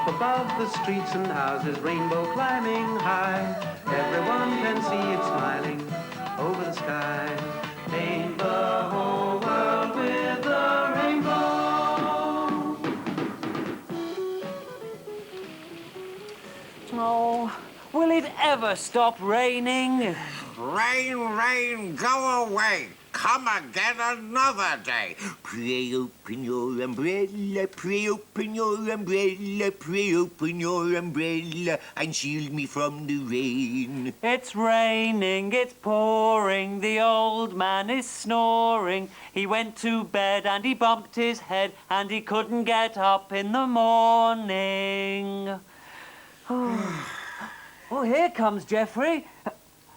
Up above the streets and houses, rainbow climbing high. Everyone can see it smiling over the sky. Paint the whole world with a rainbow. Oh, will it ever stop raining? Rain, rain, go away. Come again another day. Pray open your umbrella, pray open your umbrella, pray open your umbrella and shield me from the rain. It's raining, it's pouring, the old man is snoring. He went to bed and he bumped his head and he couldn't get up in the morning. Oh, here comes Geoffrey.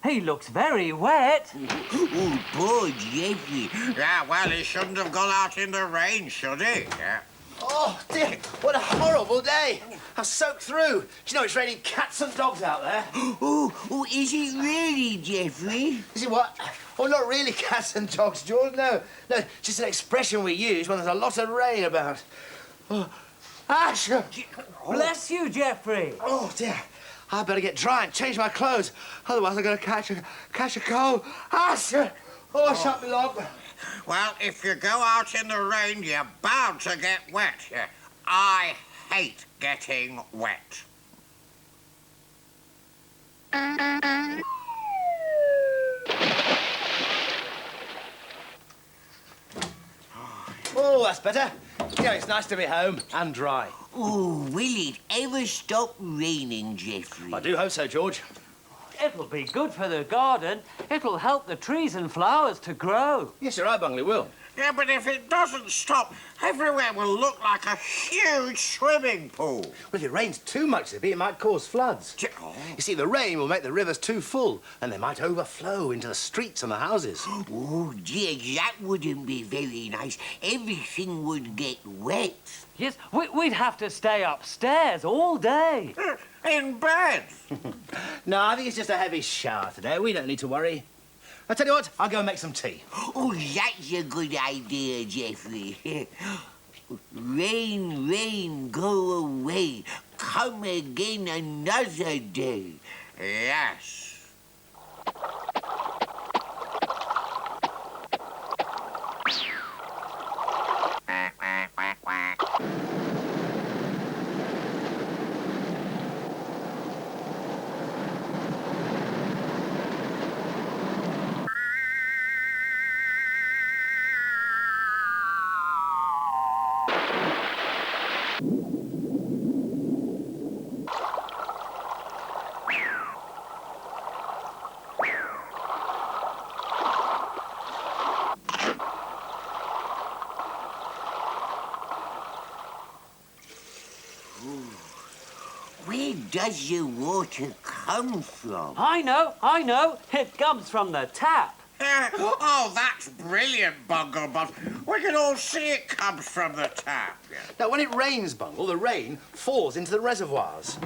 He looks very wet. Oh, poor Jeffy. Yeah, well, he shouldn't have gone out in the rain, should he? Yeah. Oh, dear, what a horrible day. I've soaked through. Do you know it's raining cats and dogs out there? Oh, is it really, Jeffrey? Is it what? Oh, not really cats and dogs, George, no. No, just an expression we use when there's a lot of rain about. Oh, Ash! Bless you, Geoffrey. Oh, dear. I better get dry and change my clothes. Otherwise I'm going to catch a cold. Ash! Oh, shut me up. Well, if you go out in the rain, you're bound to get wet. I hate getting wet. Oh, that's better. Yeah, it's nice to be home and dry. Oh, will it ever stop raining, Jeffrey? I do hope so, George. It'll be good for the garden. It'll help the trees and flowers to grow. Yes, you're right, Bungle, it will. Yeah, but if it doesn't stop, everywhere will look like a huge swimming pool. Well, if it rains too much, Zippy, it might cause floods. Oh. You see, the rain will make the rivers too full, and they might overflow into the streets and the houses. Oh, dear, that wouldn't be very nice. Everything would get wet. Yes, we'd have to stay upstairs all day. In bed. No, I think it's just a heavy shower today. We don't need to worry. I tell you what, I'll go and make some tea. Oh, that's a good idea, Jeffrey. Rain, rain, go away. Come again another day. Yes. Where does the water come from? I know. It comes from the tap. Oh, that's brilliant, Bunglebot. We can all see it comes from the tap. Now, when it rains, Bungle, the rain falls into the reservoirs.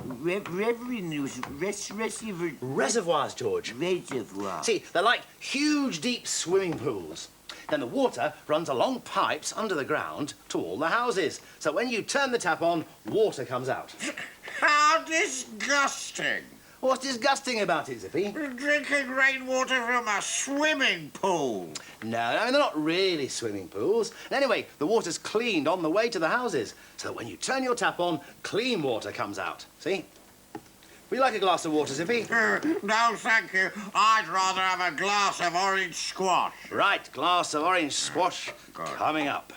Reservoirs, George. Reservoir. See, they're like huge, deep swimming pools. Then the water runs along pipes under the ground to all the houses. So when you turn the tap on, water comes out. How disgusting. What's disgusting about it, Zippy? Drinking rainwater from a swimming pool. No, I mean, they're not really swimming pools. Anyway, the water's cleaned on the way to the houses. So that when you turn your tap on, clean water comes out. See? Would you like a glass of water, Zippy? No, thank you. I'd rather have a glass of orange squash. Right, glass of orange squash Good. coming up.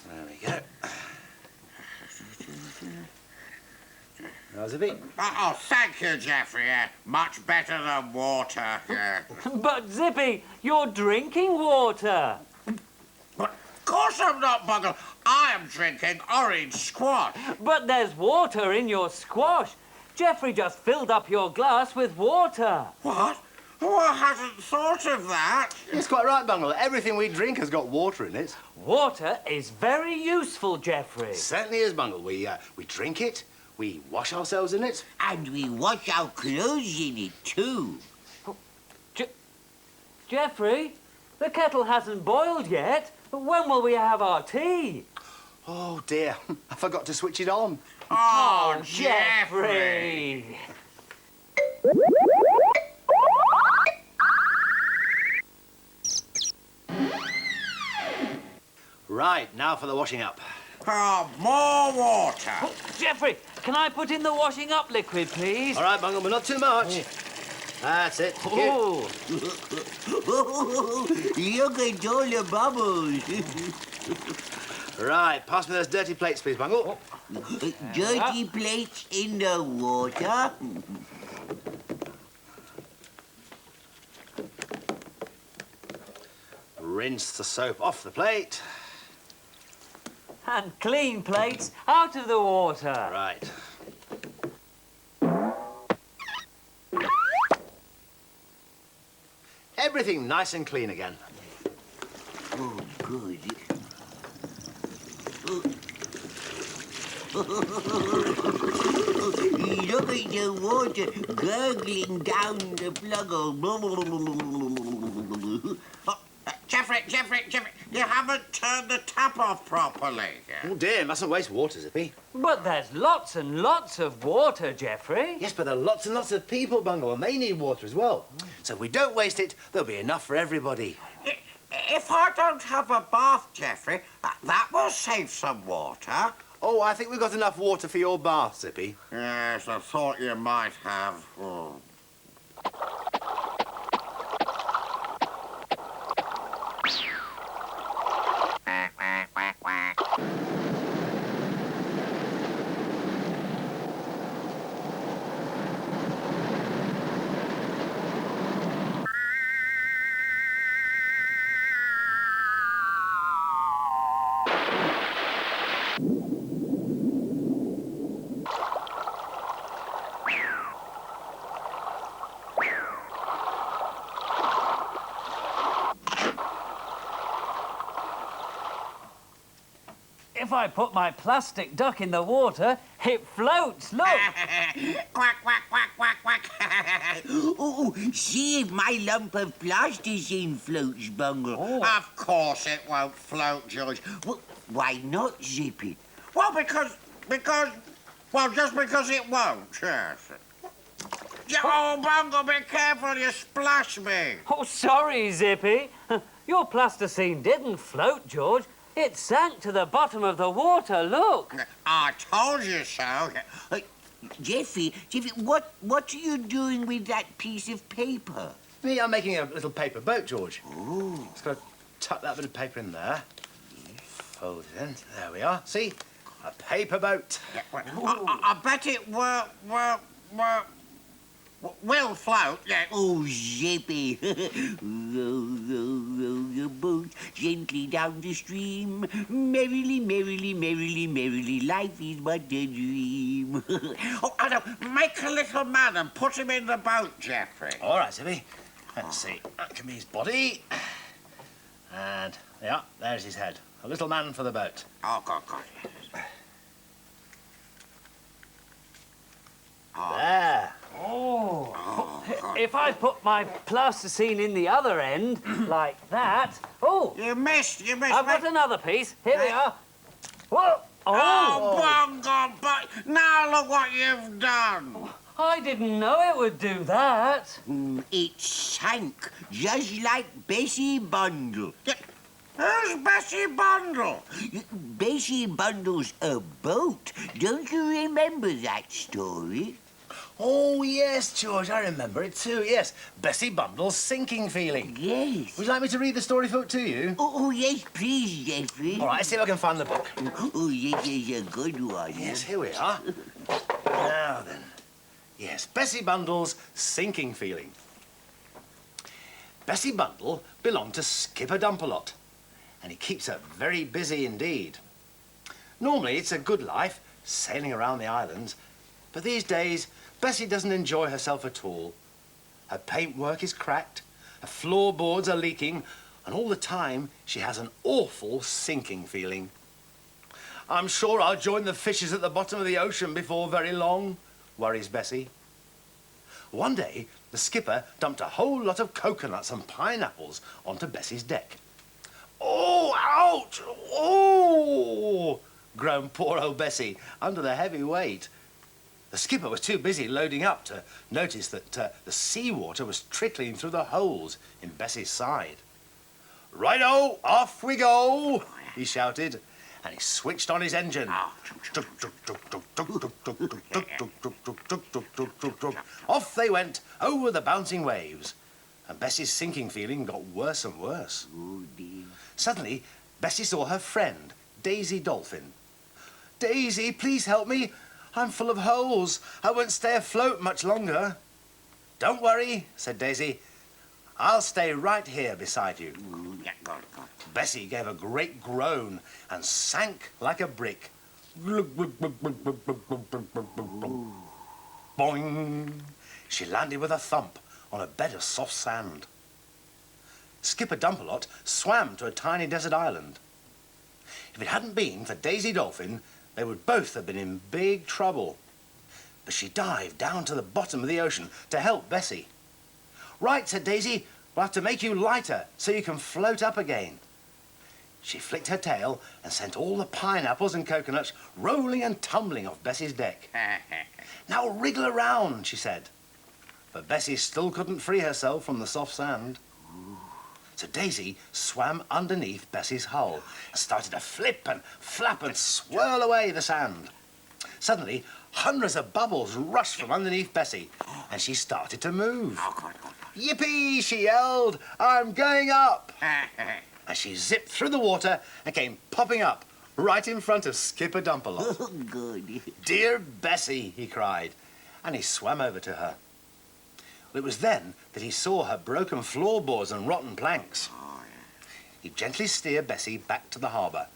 There we go. Now, Zippy. Oh, thank you, Jeffrey. Much better than water. But, Zippy, you're drinking water. But of course I'm not, Bungle. I am drinking orange squash. But there's water in your squash. Geoffrey just filled up your glass with water. What? Oh, I hadn't thought of that. It's quite right, Bungle. Everything we drink has got water in it. Water is very useful, Geoffrey. It certainly is, Bungle. We drink it, we wash ourselves in it. And we wash our clothes in it, too. Geoffrey, the kettle hasn't boiled yet. When will we have our tea? Oh, dear. I forgot to switch it on. Oh, Geoffrey! Right, now for the washing up. Oh, more water. Oh, Geoffrey, can I put in the washing up liquid, please? All right, Bungle, but not too much. That's it. Thank you. Oh, Look at all the bubbles. Right, pass me those dirty plates, please, Bungle. Dirty plates in the water. Rinse the soap off the plate. and clean plates out of the water. Right. Everything nice and clean again. Oh, good. Look at the water gurgling down the plug. Oh, Geoffrey, you haven't turned the tap off properly. Oh dear, mustn't waste water, Zippy. But there's lots and lots of water, Geoffrey. Yes, but there are lots and lots of people, Bungle, and they need water as well. So if we don't waste it, there'll be enough for everybody. If I don't have a bath, Geoffrey, that will save some water. Oh, I think we've got enough water for your bath, Zippy. Yes, I thought you might have. Oh. If I put my plastic duck in the water, it floats, look. Quack, quack, quack, quack, quack. Oh, see if my lump of plasticine floats, Bungle. Oh. Of course it won't float, George. Well, why not, Zippy? Well, just because it won't, yes. Oh, Bungle, be careful, you splash me. Oh, sorry, Zippy. Your plasticine didn't float, George. It sank to the bottom of the water, look. I told you so. Jeffy, what are you doing with that piece of paper? Me, I'm making a little paper boat, George. Ooh. Just got to tuck that bit of paper in there. Fold it in. There we are. See? A paper boat. I bet it will float, yeah. Oh, Zippy. Row your boat gently down the stream. Merrily, merrily, merrily, merrily, life is but a dream. Oh, Adam, make a little man and put him in the boat, Geoffrey. All right, Zippy. Let's see. That can be his body. And, yeah, there's his head. A little man for the boat. Oh, God. There. Oh. If I put my plasticine in the other end, like that. Oh, You missed. I've got another piece. Here we are. Whoa. Oh, Bungle, but now look what you've done. I didn't know it would do that. It sank just like Bessie Bundle. Who's Bessie Bundle? Bessie Bundle's a boat. Don't you remember that story? Oh, yes, George, I remember it too, yes. Bessie Bundle's sinking feeling. Yes. Would you like me to read the story book to you? Oh, yes, please, Geoffrey. All right, see if I can find the book. Oh, yes, a good one. Yes, here we are. Now then. Yes, Bessie Bundle's sinking feeling. Bessie Bundle belonged to Skipper Dumperlot, and he keeps her very busy indeed. Normally, it's a good life, sailing around the islands, but these days, Bessie doesn't enjoy herself at all. Her paintwork is cracked, her floorboards are leaking, and all the time, she has an awful sinking feeling. I'm sure I'll join the fishes at the bottom of the ocean before very long, worries Bessie. One day, the skipper dumped a whole lot of coconuts and pineapples onto Bessie's deck. Oh, ouch! Oh! grown poor old Bessie under the heavy weight. The skipper was too busy loading up to notice that the seawater was trickling through the holes in Bessie's side. "Righto, off we go!" he shouted, and he switched on his engine. Off they went over the bouncing waves, and Bessie's sinking feeling got worse and worse. Oh, dear. Suddenly, Bessie saw her friend, Daisy Dolphin. "Daisy, please help me. I'm full of holes. I won't stay afloat much longer." "Don't worry," said Daisy. "I'll stay right here beside you." Oh, yeah, go on. Bessie gave a great groan and sank like a brick. Boing! She landed with a thump on a bed of soft sand. Skipper Dumpalot swam to a tiny desert island. If it hadn't been for Daisy Dolphin, they would both have been in big trouble. But she dived down to the bottom of the ocean to help Bessie. "Right," said Daisy, "we'll have to make you lighter so you can float up again." She flicked her tail and sent all the pineapples and coconuts rolling and tumbling off Bessie's deck. "Now wriggle around," she said. But Bessie still couldn't free herself from the soft sand. So Daisy swam underneath Bessie's hull and started to flip and flap and swirl away the sand. Suddenly, hundreds of bubbles rushed from underneath Bessie, and she started to move. Oh, go on. "Yippee!" she yelled. "I'm going up!" And she zipped through the water and came popping up right in front of Skipper Dumpalot. Oh, good. "Dear Bessie," he cried, and he swam over to her. It was then that he saw her broken floorboards and rotten planks. He gently steered Bessie back to the harbour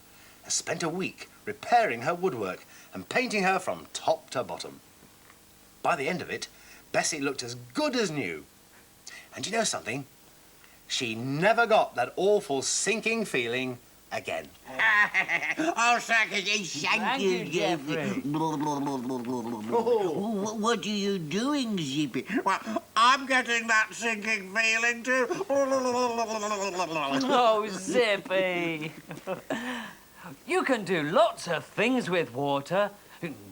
and spent a week repairing her woodwork and painting her from top to bottom. By the end of it, Bessie looked as good as new. And you know something? She never got that awful sinking feeling again. Oh, thank you, Geoffrey. What are you doing, Zippy? Well, I'm getting that sinking feeling too. Oh, Zippy. You can do lots of things with water.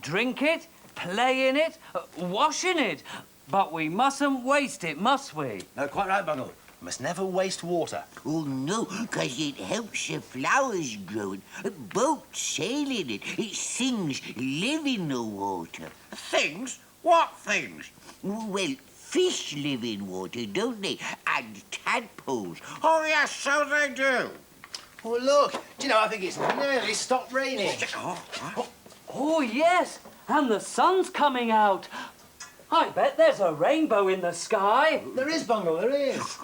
Drink it, play in it, wash in it. But we mustn't waste it, must we? No, quite right, Bungle. We must never waste water. Oh, no, 'cause it helps the flowers growing. Boats sail in it. Things live in the water. Things? What things? Well, fish live in water, don't they? And tadpoles. Oh, yes, so they do. Oh, look. Do you know, I think it's nearly stopped raining. Oh, yes, and the sun's coming out. I bet there's a rainbow in the sky. There is, Bungle, there is.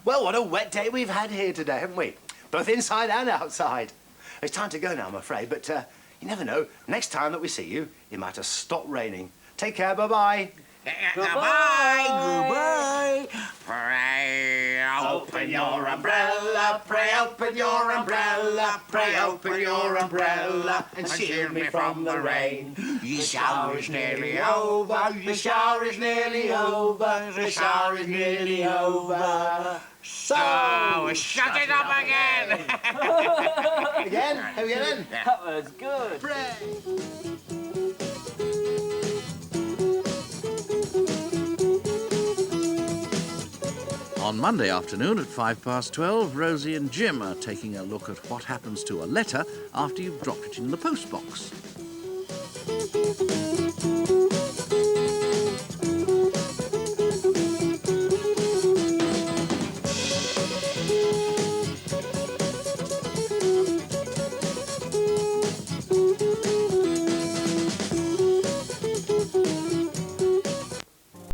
Well, what a wet day we've had here today, haven't we? Both inside and outside. It's time to go now, I'm afraid, but you never know. Next time that we see you, it might have stopped raining. Take care, bye-bye. Goodbye. Pray open your umbrella. Pray open your umbrella. Pray open your umbrella and shield me from the rain. The shower is nearly over. The shower is nearly over. The shower is nearly over. So shut it up again. Again? Have you again? That was good. On Monday afternoon at 12:05, Rosie and Jim are taking a look at what happens to a letter after you've dropped it in the postbox.